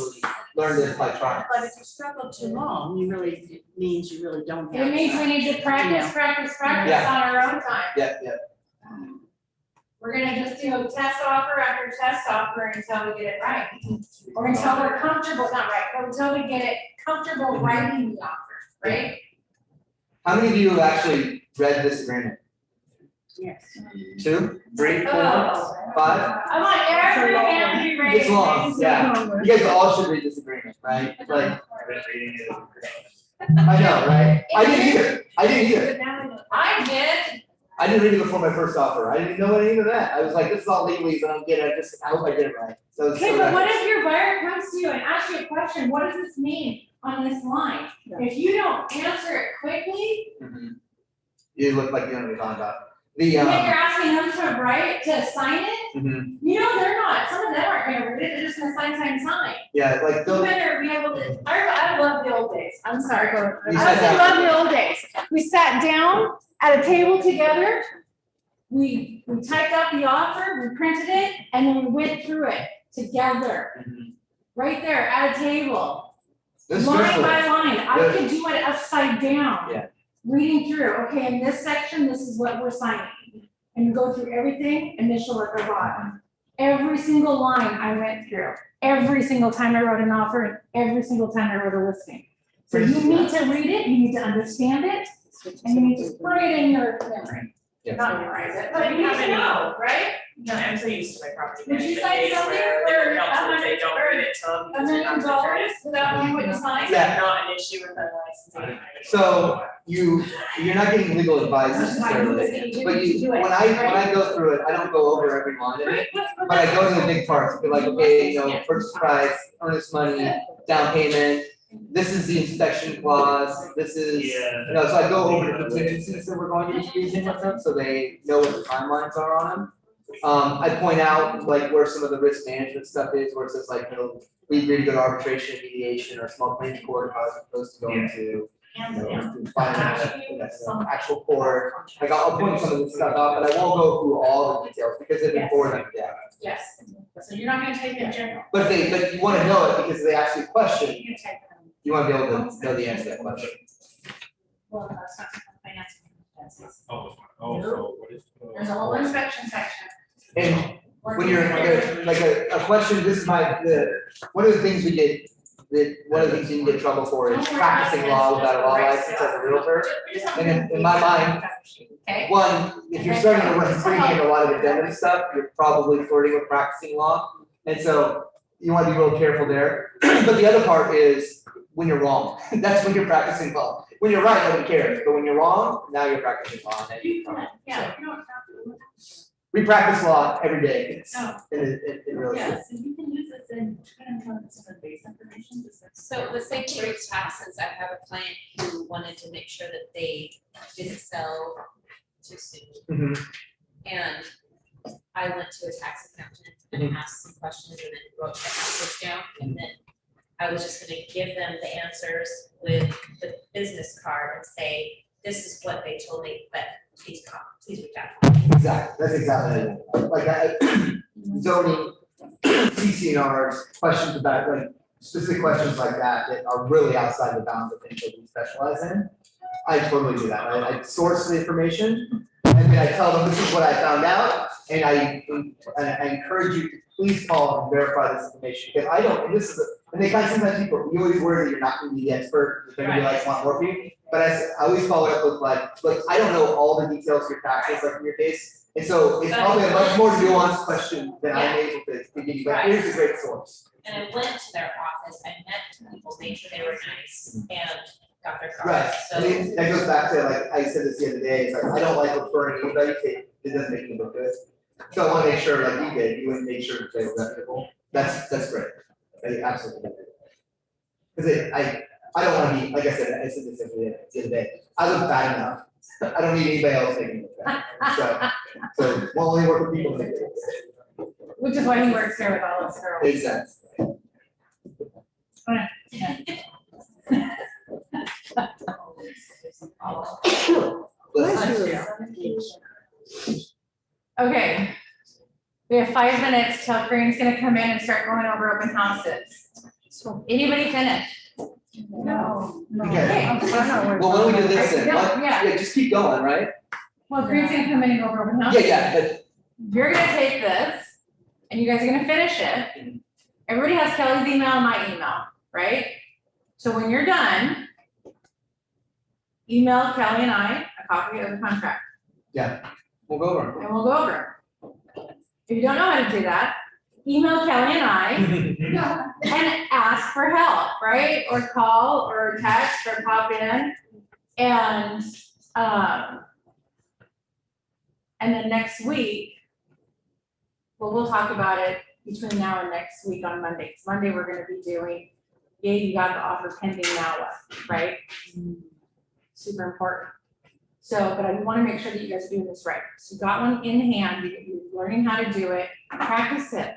learn this by trying. But if you struggle too long, it means you really don't have. it means we need to practice Yeah. on our own time. Yeah. We're gonna just do test offer after test offer until we get it right. Or until we're comfortable, not right, but until we get it comfortable writing the offer, right? How many of you have actually read this agreement? Yes. 2, 3, 4, Oh. 5? I want everyone to be ready. It's long, yeah. You guys all should read this agreement, right? Like, I've been reading it. I know, right? I didn't either. I did. I didn't read it before my first offer. I didn't know any of that. I was like, this is all legalese, I don't get it. I hope I did it right. So. Okay, but what if your buyer comes to you and asks you a question, what does this mean on this line? If you don't answer it quickly, Mhm. You look like you know what you're talking about. and then you're asking them to write, to sign it, Mhm. you know they're not, some of them aren't gonna read it, they're just gonna sign. Yeah, like You those. better be able to, I love the old days, I'm sorry. You I said also that. love the old days. We sat down at a table together we typed out the offer, we printed it, and then we went through it together. Right there at a table, This is line stressful. by line, I could do it upside down. Yeah. Reading through, okay, in this section, this is what we're signing. And you go through everything, initial at the bottom. Every single line I went through, every single time I wrote an offer, and every single time I wrote a listing. So you need to read it, you need to understand it, and you need to put it in your memory. Yeah. Not memorize it, but you need to know, right? No, I'm so used to my property Would you management say days something where for they're helpful if they don't read it to them. $1 because they're not million gonna turn it. without knowing what you signed? Yeah. Not an issue with the licensing. So you're not getting legal advice necessarily, but you, when I go through it, I don't go over every line of it. But I go to the big parts, be like, okay, you know, purchase price, earnest money, down payment, this is the inspection clause, this is, you know, so I go over the contingencies that we're going to be using with them, so they know what the timelines are on them. I point out like where some of the risk management stuff is, where it says like, you know, we agree to go to arbitration, mediation, or small claims court, as opposed to going to, you know, to final, actual court. Like I'll point some of this stuff out, but I won't go through all the details because they've been bored them to death. Yes, so you're not gonna take it general. But you wanna know it because they ask you a question, You can take it. you wanna be able to know the answer to that question. Well, that's not finance. Oh, so what is? There's a whole inspection section. And when you're like a question, this is one of the things we get, one of the things you can get in trouble for is practicing law without a law license as a realtor. And in my mind, Okay. one, if you're starting to run bringing in a lot of addendum stuff, you're probably flirting with practicing law. And so you wanna be real careful there. But the other part is when you're wrong, that's when you're practicing law. When you're right, nobody cares, but when you're wrong, now you're practicing law. And Yeah. we practice law every day, it's, Oh. it really is. Yes, and you can use this in, some base information, just like. So the same rate taxes, I have a client who wanted to make sure that they didn't sell too soon. Mhm. And I went to a tax accountant and asked some questions and then wrote the answers down. And then I was just gonna give them the answers with the business card and say, this is what they told me, but please reach out. Exactly, that's exactly it. Like zoning, CCNRs, questions about like specific questions like that are really outside the bounds of things that we specialize in. I totally do that. I source the information and then I tell them this is what I found out. And I encourage you to please call and verify this information because I don't, and this is, and they kind of sometimes people, you always worry that you're not gonna be the expert, they're gonna be like, want more for you. But I always follow it up with like, look, I don't know all the details of your taxes, like in your case. And so it's probably a much more nuanced question than I'm able to give you, but here's a great source. And I went to their office, I met people, made sure they were nice and got their cards. Right, So and then that goes back to like, I said this the other day, it's like, I don't like referring anybody, it doesn't make me look good. So I wanna make sure, like you did, you would make sure that they were reputable, that's great, I absolutely. Cause I don't wanna be, like I said this the other day, I look bad enough, I don't need anybody else making me look bad, so we'll only work with people that make it. Which is why he works here with all us girls. Exactly. Okay. We have 5 minutes till Green's gonna come in and start going over open houses. Anybody finish? No. Okay. Well, Well, when we do this then, Yeah. yeah, just keep going, right? Well, Green's gonna come in and go over open houses. But You're gonna take this and you guys are gonna finish it. Everybody has Kelly's email and my email, right? So when you're done, email Kelly and I a copy of the contract we'll go over. and we'll go over it. If you don't know how to do that, email Kelly and I and ask for help, right? Or call or text or pop in. And then next week, well, we'll talk about it between now and next week on Monday. 'Cause Monday, we're gonna be doing, you got the offer pending, now what, right? Super important. So, but I wanna make sure that you guys are doing this right. So you got one in hand, you're learning how to do it, practice it.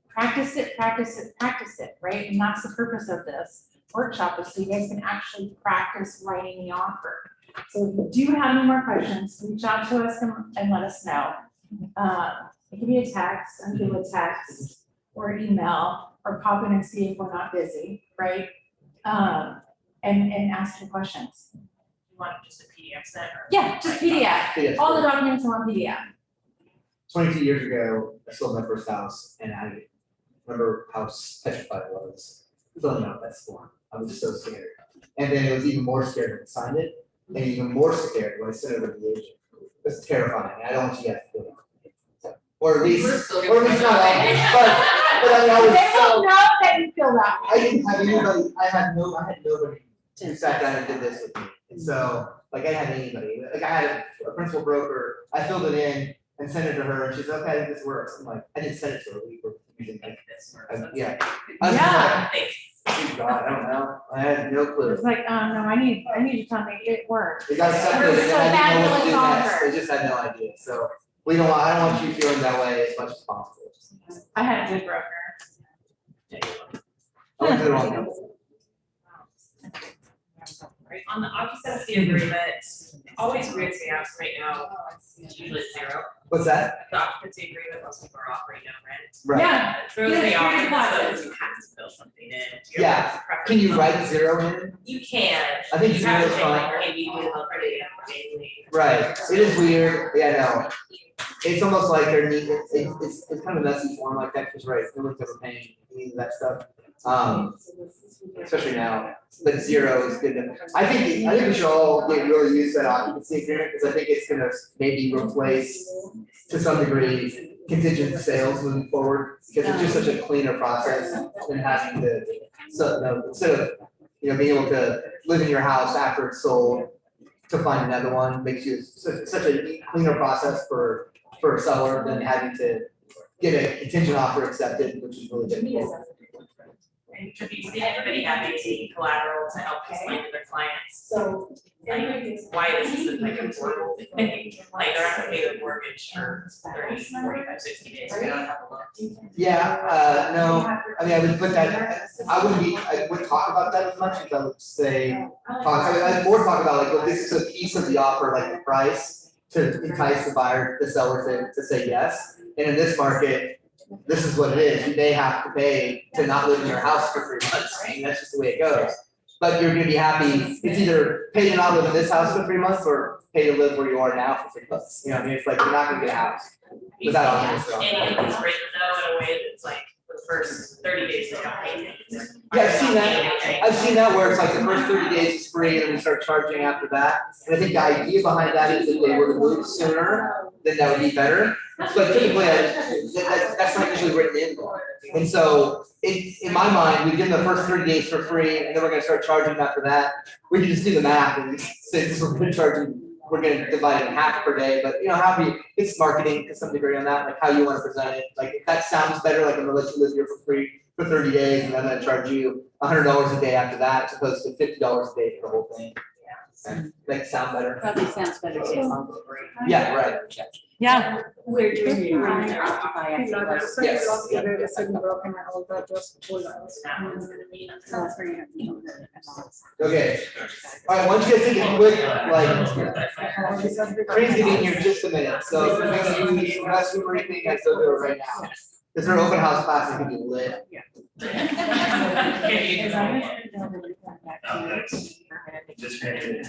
Practice it, practice it, practice it, right? And that's the purpose of this workshop, is so you guys can actually practice writing the offer. So if you do have any more questions, reach out to us and let us know. It can be a text, and do a text, or email, or pop in and see if we're not busy, right? And ask your questions. You want just a PDF set or? Yeah, just PDF, Yes. all the documents are on PDF. 22 years ago, I sold my first house and I remember how petrified I was filling out that form. I was so scared. And then it was even more scared when I signed it, and even more scared when I sent it over to the agent. It's terrifying. I don't want you guys to feel that. Or at least, We're still or at least not all, but I mean, I was They so, won't know that you feel that way. I didn't have anybody, I had nobody who sat down and did this with me. And so, like, I had anybody, like, I had a principal broker, I filled it in and sent it to her, and she's like, okay, this works. I'm like, I didn't send it to her, we were using, like, This works. yeah. I was just Yeah. like, oh God, I don't know, I had no clue. It's like, no, I need you to tell me it works. They got accepted, and So I didn't know what to do fabulous next, offer. they just had no idea, so I don't want you feeling that way as much as possible. I had a good broker. I went to the wrong company. Right, on the occupancy agreement, it always weirds me out, 'cause right now, it's usually 0. What's that? The occupancy agreement, most people are offering no rent. Right. Yeah, It throws Yeah, me it's off, pretty because closet. you have to fill something in. Do Yeah. have a preference? Can you write 0 in? You can. I think You have to 0 is say like, fine. maybe you will already daily. Right, it is weird, yeah, no, it's almost like they're neat, it's kind of a messy form like that, 'cause right, no one's ever paying any of that stuff. Especially now, but 0 is good. I think we should all get really used to that occupancy agreement, because I think it's gonna maybe replace to some degree contingent sales moving forward, because it's just such a cleaner process than having to, so, no, instead of, being able to live in your house after it's sold, to find another one makes you such a cleaner process for a seller than having to get a contingent offer accepted, which is really difficult. And have you seen anybody having any collateral to help explain to their clients, So. like, why this isn't like a portable thing? Like, they're not gonna pay their mortgage for 30, 45, 60 days, they don't have a loan. Yeah, no, I mean, I would put that, I wouldn't talk about that as much as I would say, I'd more talk about like, well, this is a piece of the offer, like the price, to entice the seller to say yes. And in this market, this is what it is, you may have to pay to not live in your house for 3 months, I mean, that's just the way it goes. But you're gonna be happy, it's either pay to not live in this house for 3 months, or pay to live where you are now for 3 months, what I mean, it's like, you're not gonna get a house. Without all this stuff. Any of these written though, in a way that's like, the first 30 days they don't pay anything. Yeah, I've seen that where it's like the first 30 days is free, and then we start charging after that. And I think the idea behind that is if they were to move sooner, then that would be better. But typically, that's not usually written in. And so, in my mind, we give them the first 30 days for free, and then we're gonna start charging them after that. We can just do the math, and since we're gonna divide it in half per day, but it's marketing to some degree on that, like how you wanna present it. Like, if that sounds better, like I'm gonna let you live here for free for 30 days, and I'm gonna charge you $100 a day after that, as opposed to $50 a day for the whole thing. Like, sound better? Probably sounds better to a month free. Yeah, right. Yeah. We're You're doing trying to occupy after Like, like- so Yes, lots of yeah. the second broken and all that, just pull out. That one's gonna be. So that's where you have to- Okay, alright, why don't you guys take a quick, like, crazy meeting here in just a minute, so if you're gonna use restroom or anything, guys, go do it right now. Cause their open house class is gonna be lit. Can you design it? Just created.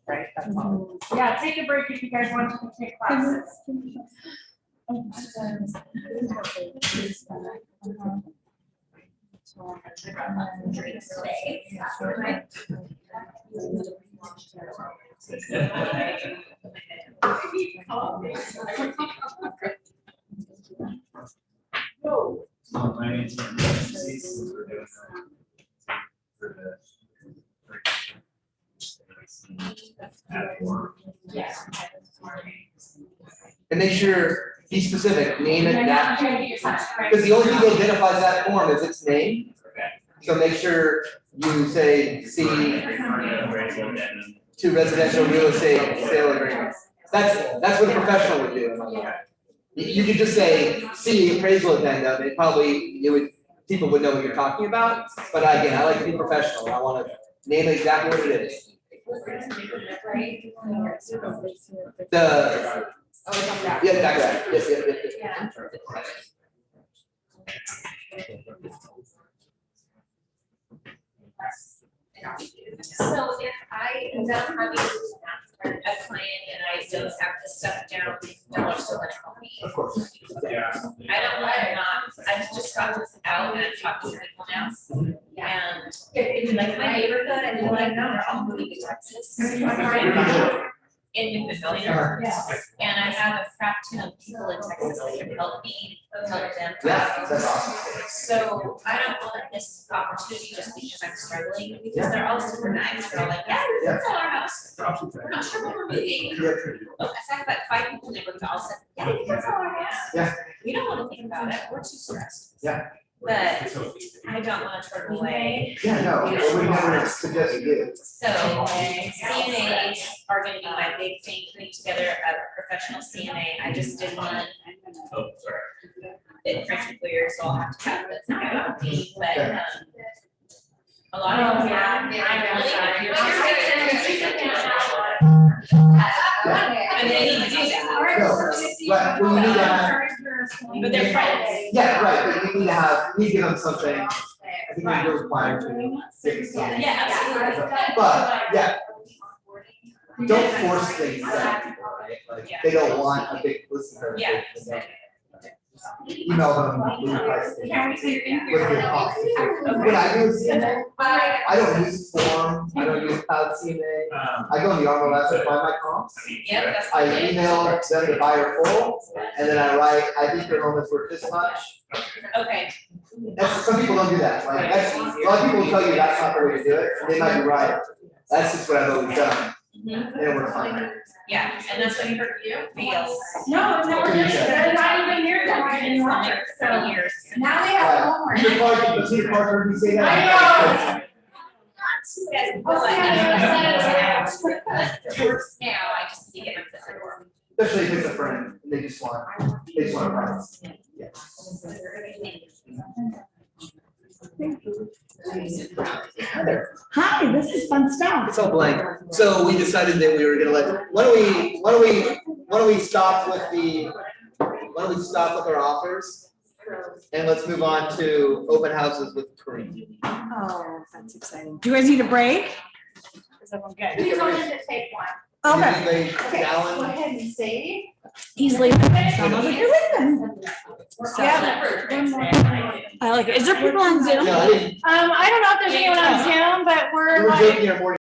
Right, that's all. Yeah, take a break if you guys want to take classes. And make sure, be specific, name it, that, cause the only thing that identifies that form is its name. So make sure you say C to residential real estate sale agreement. That's what a professional would do. You could just say C appraisal addendum, people would know what you're talking about, but again, I like to be professional, I wanna Name exactly what it is. The, Oh, it's on that. yeah, exactly, right. Yes, yes, yes, yes. Yeah. So if I end up having a client and I don't have this stuff down, then you're still gonna help me. Of course. Yeah. I don't wanna not, I've just gotten this out and I've talked to people now. And if like my neighborhood, I feel like they're all moving to Texas. In the building. And I have a crap ton of people in Texas that can help me, help them. Yeah, that's awesome. So I don't want this opportunity just because I'm struggling, because they're all super nice, they're all like, yeah, we can sell our house. We're not sure when we're moving. But I talked about 5 people in the neighborhood, all said, yeah, we can sell our house. Yeah. We don't wanna think about it, we're too stressed. Yeah. But I don't wanna turn away. Yeah, no, we would never suggest you do. So CNAs are gonna be my big thing, putting together a professional CNA. I just did one. Oh, sorry. It frankly weird, so I'll have to have this guy on me, but a lot of them, yeah, and they need to do that. No, but we need to have, But they're friends. yeah, right, but you need to have, you need to give them something, I think we're required to fix something. Yeah, absolutely. But, yeah, don't force things down people, right? Like, they don't want a big list of everything. Email them, leave a price with your cost. When I do a CNA, I don't use form, I don't use cloud CNA, I go in the Armor Labs and find my comps. Yeah, that's. I email them the buyer full, and then I write, I think your home is worth this much. Okay. That's, some people don't do that, like, that's, a lot of people will tell you that's not the way to do it, and they might be right. That's just what I've always done, and it works fine. Yeah, and that's what you heard feels. No, they're not even here anymore, so Years. now they have homework. Peter Parker, Peter Parker, heard me say that. I know. Works now, I just need to get my foot in the door. Especially if it's a friend, and they just want a price. Yeah. Hi, this is fun stuff. It's all blank. So we decided that we were gonna let, why don't we stop with our offers? And let's move on to open houses with Kareem. Oh, that's exciting. Do you guys need a break? Is everyone good? We told him to take one. Okay. Anybody, Go Alan? ahead and say. He's leaving. So I was like, you're leaving. Yeah. I like it. Is there people on Zoom? No, I didn't. I don't know if there's anyone on Zoom, but We we're were like. joking our morning